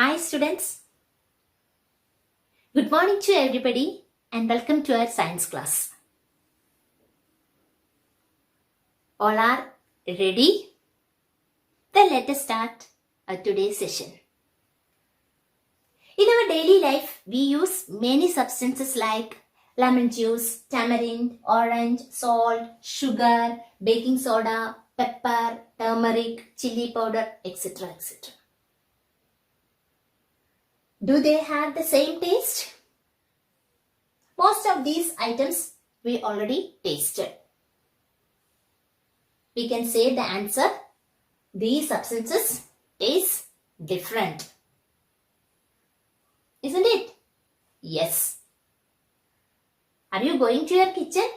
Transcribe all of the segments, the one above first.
Hi students, good morning to everybody and welcome to our science class. All are ready? Then let us start today's session. In our daily life, we use many substances like lemon juice, tamarind, orange, salt, sugar, baking soda, pepper, turmeric, chili powder, etc. etc. Do they have the same taste? Most of these items we already tasted. We can say the answer, these substances taste different. Isn't it? Yes. Are you going to your kitchen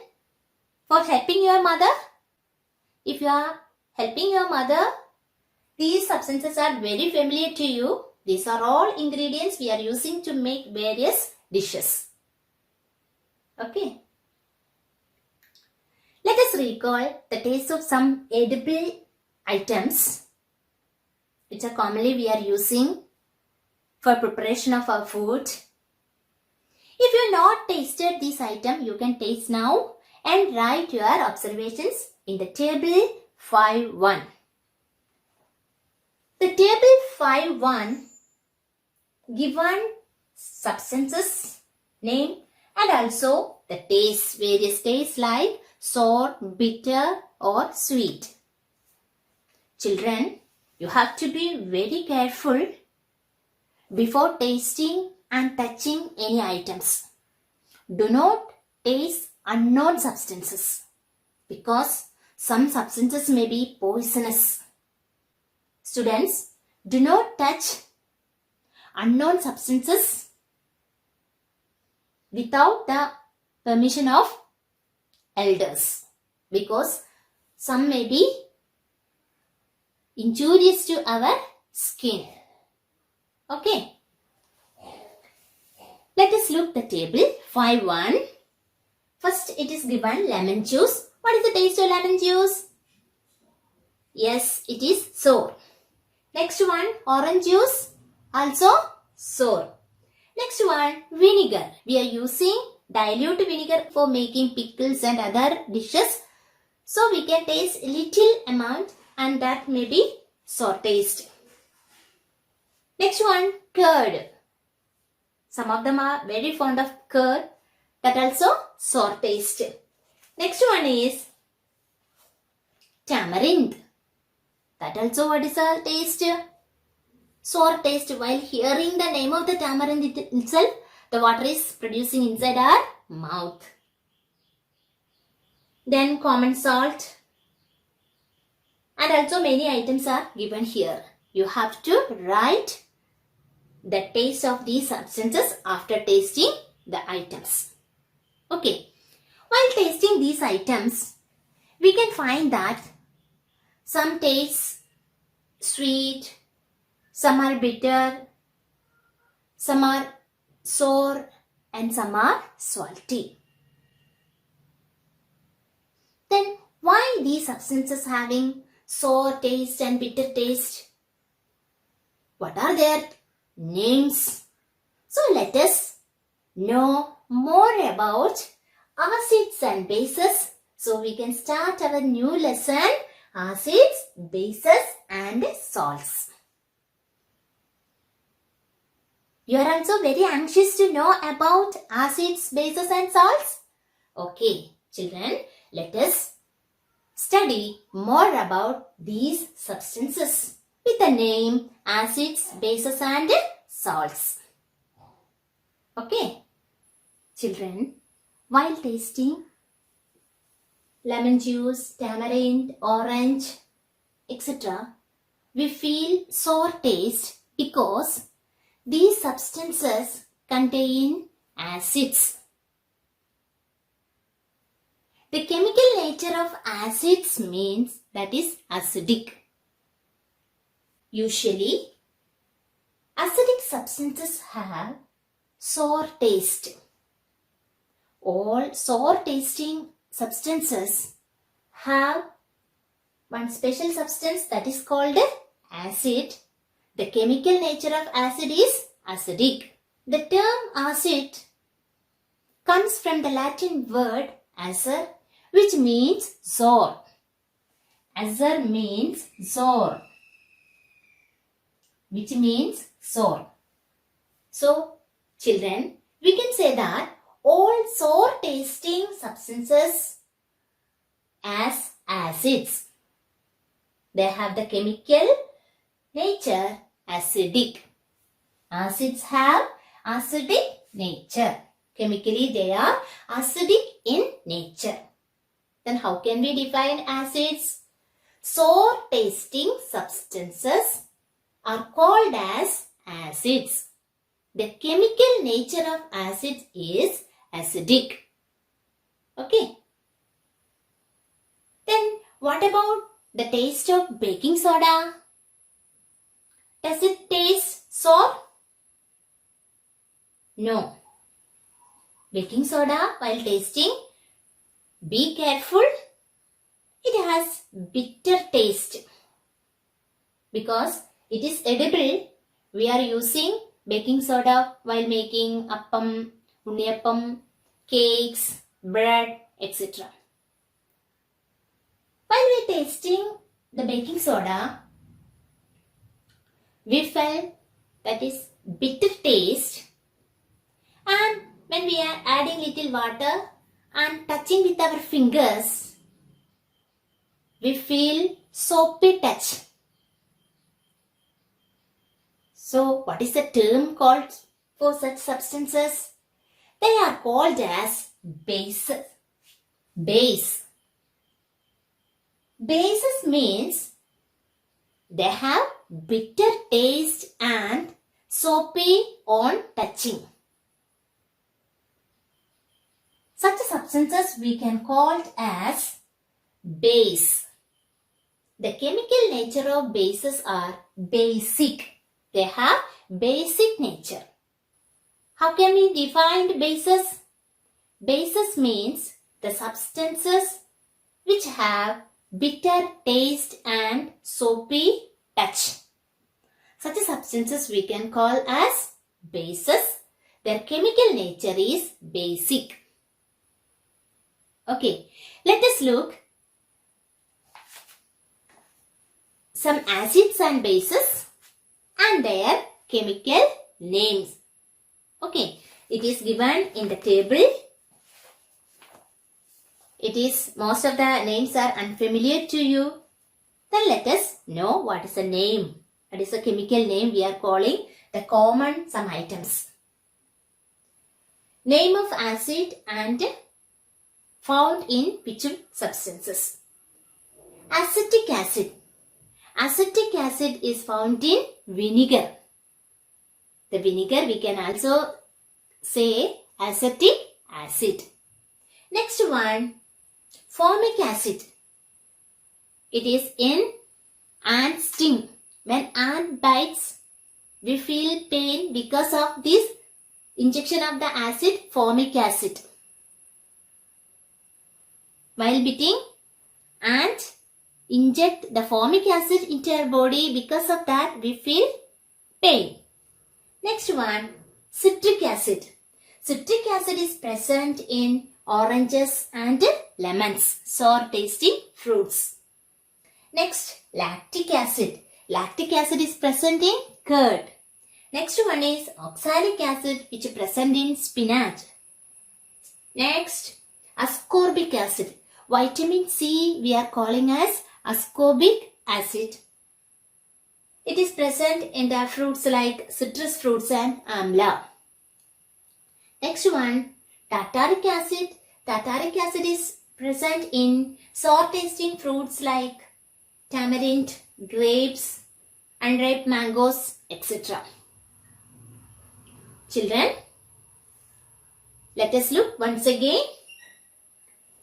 for helping your mother? If you are helping your mother, these substances are very familiar to you. These are all ingredients we are using to make various dishes. Okay. Let us recall the taste of some edible items which are commonly we are using for preparation of our food. If you have not tasted this item, you can taste now and write your observations in the table 5.1. The table 5.1 given substances, name and also the taste, various tastes like sour, bitter or sweet. Children, you have to be very careful before tasting and touching any items. Do not taste unknown substances because some substances may be poisonous. Students, do not touch unknown substances without the permission of elders because some may be injurious to our skin. Okay. Let us look the table 5.1. First it is given lemon juice. What is the taste of lemon juice? Yes, it is sour. Next one, orange juice. Also sour. Next one, vinegar. We are using dilute vinegar for making pickles and other dishes. So we can taste little amount and that may be sour taste. Next one, curd. Some of them are very fond of curd. That also sour taste. Next one is tamarind. That also what is a taste? Sour taste. While hearing the name of the tamarind itself, the water is producing inside our mouth. Then common salt. And also many items are given here. You have to write the taste of these substances after tasting the items. Okay. While tasting these items, we can find that some taste sweet, some are bitter, some are sour and some are salty. Then why these substances having sour taste and bitter taste? What are their names? So let us know more about acids and bases. So we can start our new lesson, acids, bases and salts. You are also very anxious to know about acids, bases and salts? Okay, children, let us study more about these substances with the name acids, bases and salts. Okay. Children, while tasting lemon juice, tamarind, orange, etc., we feel sour taste because these substances contain acids. The chemical nature of acids means that is acidic. Usually, acidic substances have sour taste. All sour tasting substances have one special substance that is called acid The chemical nature of acid is acidic. The term acid comes from the Latin word acer, which means sour. Acer means sour, which means sour. So, children, we can say that all sour tasting substances as acids. They have the chemical nature acidic. Acids have acidic nature. Chemically, they are acidic in nature. Then how can we define acids? Sour tasting substances are called as acids. The chemical nature of acids is acidic. Okay. Then what about the taste of baking soda? Does it taste sour? No. Baking soda, while tasting, be careful. It has bitter taste. Because it is edible, we are using baking soda while making appam, unniyappam, cakes, bread, etc. While we are tasting the baking soda, we felt that is bitter taste, and when we are adding little water and touching with our fingers, we feel soapy touch. So, what is the term called for such substances? They are called as bases. Base. Bases means they have bitter taste and soapy on touching. Such substances we can call as base. The chemical nature of bases are basic. They have basic nature. How can we define bases? Bases means the substances which have bitter taste and soapy touch. Such substances we can call as bases. Their chemical nature is basic. Okay, let us look some acids and bases and their chemical names. Okay, it is given in the table. Most of the names are unfamiliar to you. Then let us know what is the name. What is the chemical name we are calling the common some items. Name of acid and found in which substances. Acetic acid. Acetic acid is found in vinegar. The vinegar we can also say acetic acid. Next one, formic acid. It is in ant sting. When ant bites, we feel pain because of this injection of the acid, formic acid. While biting, ant inject the formic acid into our body. Because of that, we feel pain. Next one, citric acid. Citric acid is present in oranges and lemons, sour tasting fruits. Next, lactic acid. Lactic acid is present in curd. Next one is oxalic acid, which is present in spinach. Next, ascorbic acid. Vitamin C we are calling as ascorbic acid. It is present in the fruits like citrus fruits and amla. Next one, tartaric acid. Tartaric acid is present in sour tasting fruits like tamarind, grapes, unripe mangoes, etc. Children, let us look once again.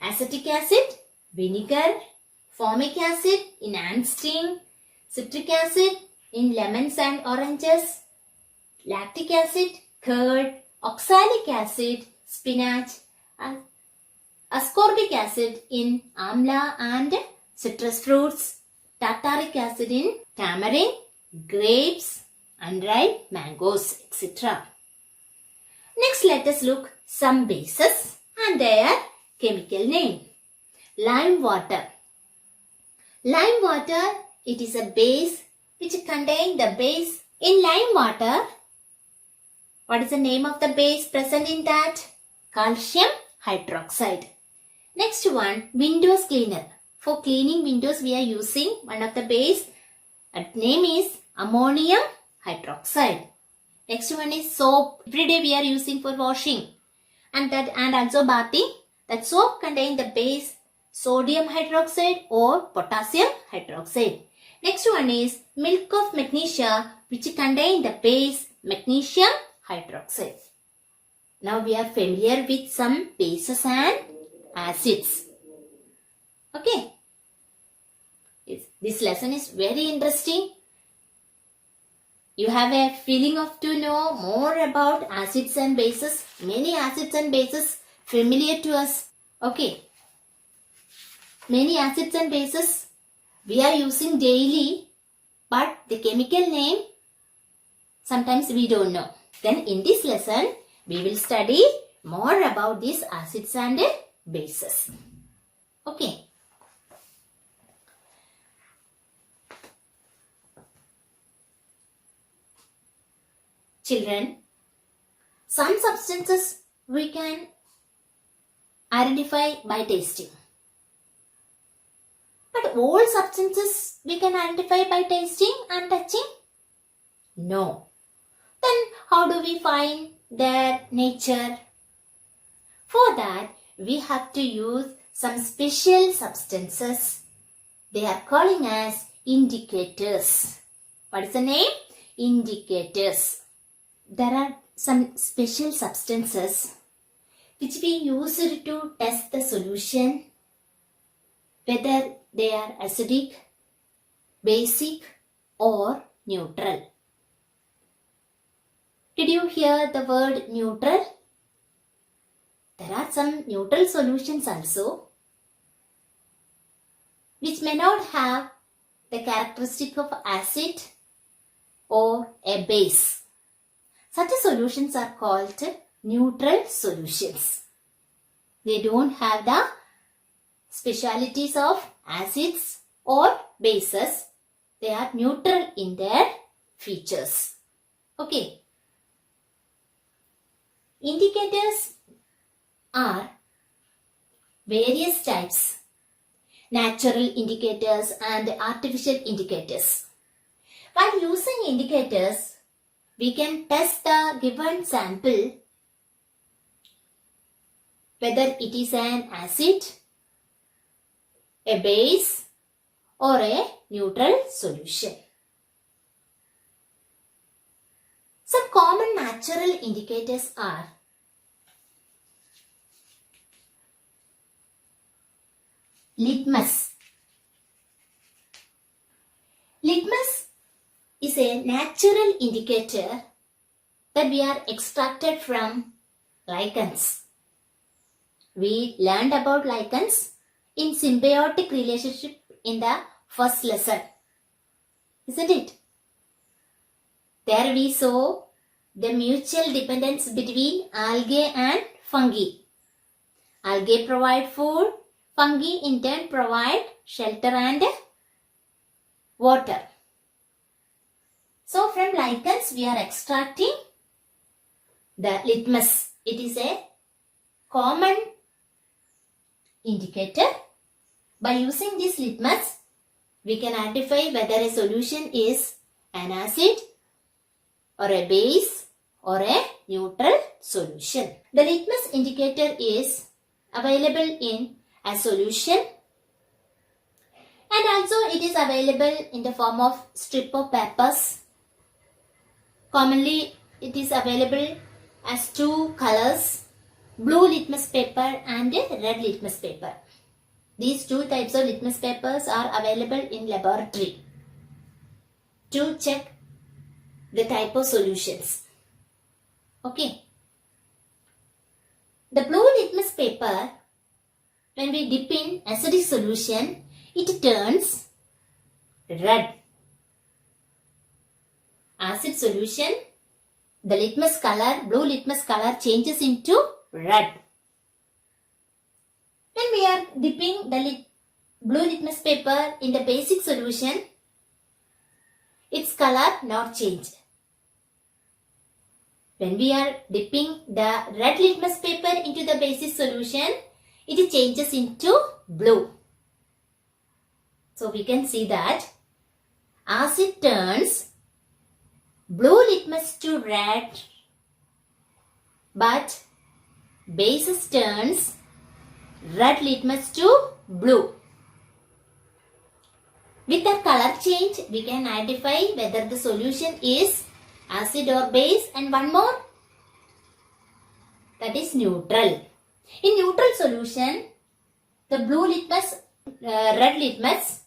Acetic acid, vinegar, formic acid in ant sting, citric acid in lemons and oranges, lactic acid, curd, oxalic acid, spinach, ascorbic acid in amla and citrus fruits, tartaric acid in tamarind, grapes, unripe mangoes, etc. Next, let us look some bases and their chemical name. Lime water. Lime water, it is a base which contains the base in lime water. What is the name of the base present in that? Calcium hydroxide. Next one, windows cleaner. For cleaning windows, we are using one of the base. Its name is ammonium hydroxide. Next one is soap. Every day we are using for washing and also bathing. That soap contains the base sodium hydroxide or potassium hydroxide. Next one is milk of magnesia, which contains the base magnesium hydroxide. Now we are familiar with some bases and acids. Okay. This lesson is very interesting. You have a feeling of to know more about acids and bases. Many acids and bases familiar to us. Okay. Many acids and bases we are using daily, but the chemical name sometimes we don't know. Then in this lesson, we will study more about these acids and bases. Okay. Children, some substances we can identify by tasting. But all substances we can identify by tasting and touching? No. Then how do we find their nature? For that, we have to use some special substances. They are calling as indicators. What is the name? Indicators. There are some special substances which we use to test the solution, whether they are acidic, basic or neutral. Did you hear the word neutral? There are some neutral solutions also which may not have the characteristic of acid or a base. Such solutions are called neutral solutions. They don't have the specialities of acids or bases. They are neutral in their features. Okay. Indicators are various types. Natural indicators and artificial indicators. While using indicators, we can test the given sample whether it is an acid, a base or a neutral solution. Some common natural indicators are litmus. Litmus is a natural indicator that we are extracted from lichens. We learned about lichens in symbiotic relationship in the first lesson. Isn't it? There we saw the mutual dependence between algae and fungi. Algae provide food, fungi in turn provide shelter and water. So from lichens we are extracting the litmus. It is a common indicator. By using this litmus, we can identify whether a solution is an acid or a base or a neutral solution. The litmus indicator is available in a solution and also it is available in the form of strip of papers. Commonly, it is available as two colors, blue litmus paper and red litmus paper. These two types of litmus papers are available in laboratory to check the type of solutions. Okay. The blue litmus paper, when we dip in acidic solution, it turns red. acid solution, the litmus color, blue litmus color changes into red. When we are dipping the blue litmus paper in the basic solution, its color not change. When we are dipping the red litmus paper into the basic solution, it changes into blue. So we can see that acid turns blue litmus to red, but bases turns red litmus to blue. With the color change, we can identify whether the solution is acid or base, and one more, that is neutral. In neutral solution, the blue litmus, red litmus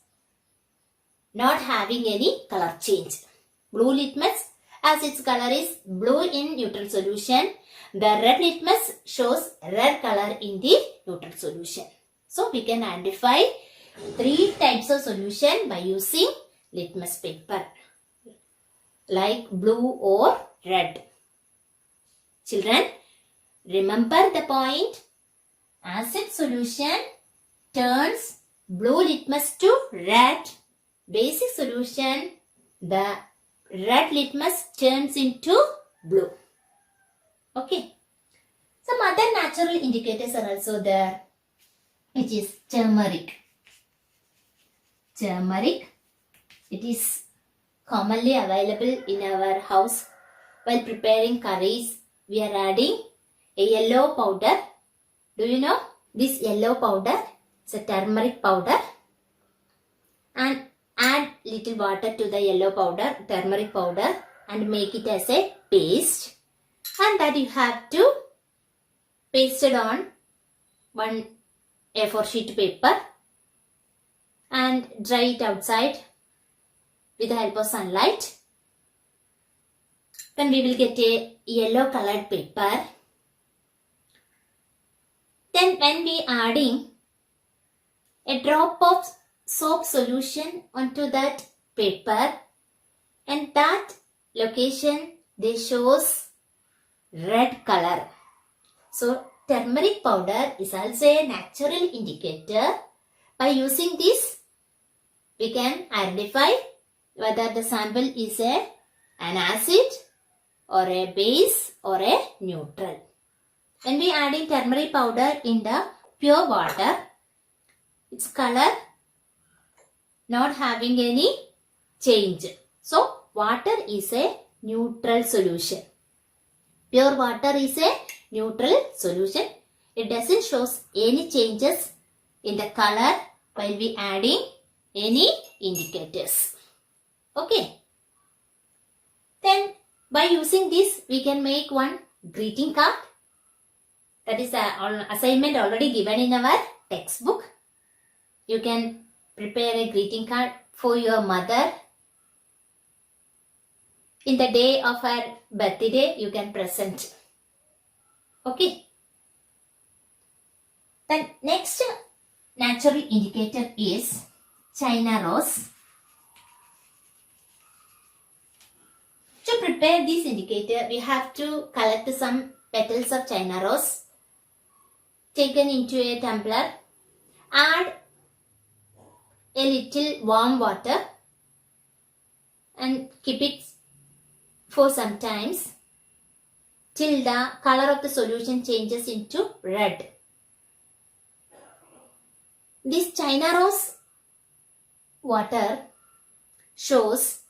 not having any color change. Blue litmus, as its color is blue in neutral solution, the red litmus shows red color in the neutral solution. So we can identify 3 types of solution by using litmus paper, like blue or red. Children, remember the point. Acid solution turns blue litmus to red. Basic solution, the red litmus turns into blue. Okay. Some other natural indicators are also there, which is turmeric. Turmeric, it is commonly available in our house. While preparing curries, we are adding a yellow powder. Do you know this yellow powder? It's a turmeric powder. And add little water to the yellow powder, turmeric powder, and make it as a paste. And that you have to paste it on one A4 sheet paper and dry it outside with the help of sunlight. Then we will get a yellow colored paper. Then when we adding a drop of soap solution onto that paper, and that location they shows red color. So turmeric powder is also a natural indicator. By using this, we can identify whether the sample is an acid or a base or a neutral. When we adding turmeric powder in the pure water, its color not having any change. So water is a neutral solution. Pure water is a neutral solution. It doesn't show any changes in the color while we adding any indicators. Okay. Then by using this, we can make one greeting card. That is an assignment already given in our textbook. You can prepare a greeting card for your mother. In the day of her birthday, you can present. Okay. Then next natural indicator is China rose. To prepare this indicator, we have to collect some petals of China rose taken into a tumbler. Add a little warm water and keep it for some times till the color of the solution changes into red. This China rose water shows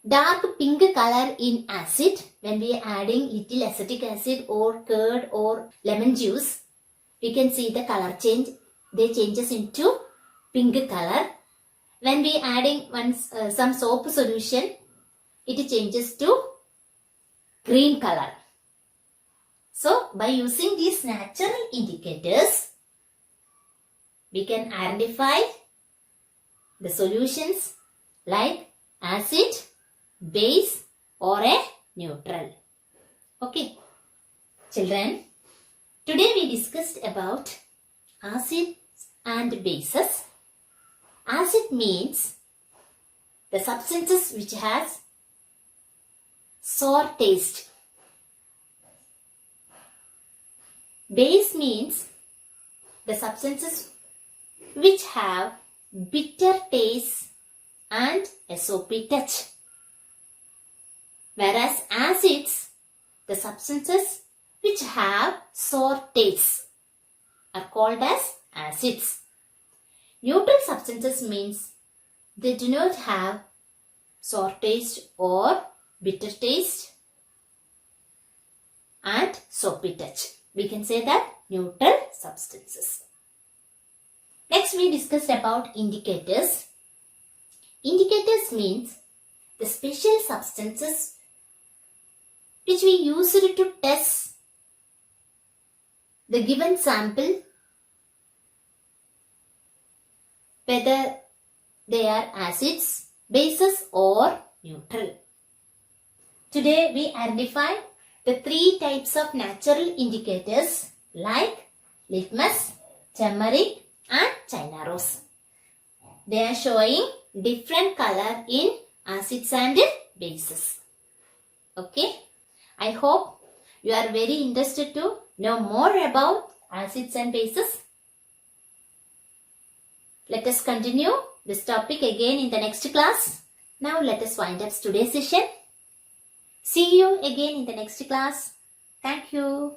dark pink color in acid. When we are adding little acetic acid or curd or lemon juice, we can see the color change. They changes into pink color. When we adding some soap solution, it changes to green color. So by using these natural indicators, we can identify the solutions like acid, base or a neutral. Okay. Children, today we discussed about acids and bases. Acid means the substances which has sour taste. Base means the substances which have bitter taste and a soapy touch. Whereas acids, the substances which have sour taste are called as acids. Neutral substances means they do not have sour taste or bitter taste and soapy touch. We can say that neutral substances. Next we discussed about indicators. Indicators means the special substances which we use to test the given sample whether they are acids, bases or neutral. Today we identify the three types of natural indicators like litmus, turmeric and China rose. They are showing different color in acids and bases. Okay, I hope you are very interested to know more about acids and bases. Let us continue this topic again in the next class. Now let us wind up today's session. See you again in the next class. Thank you.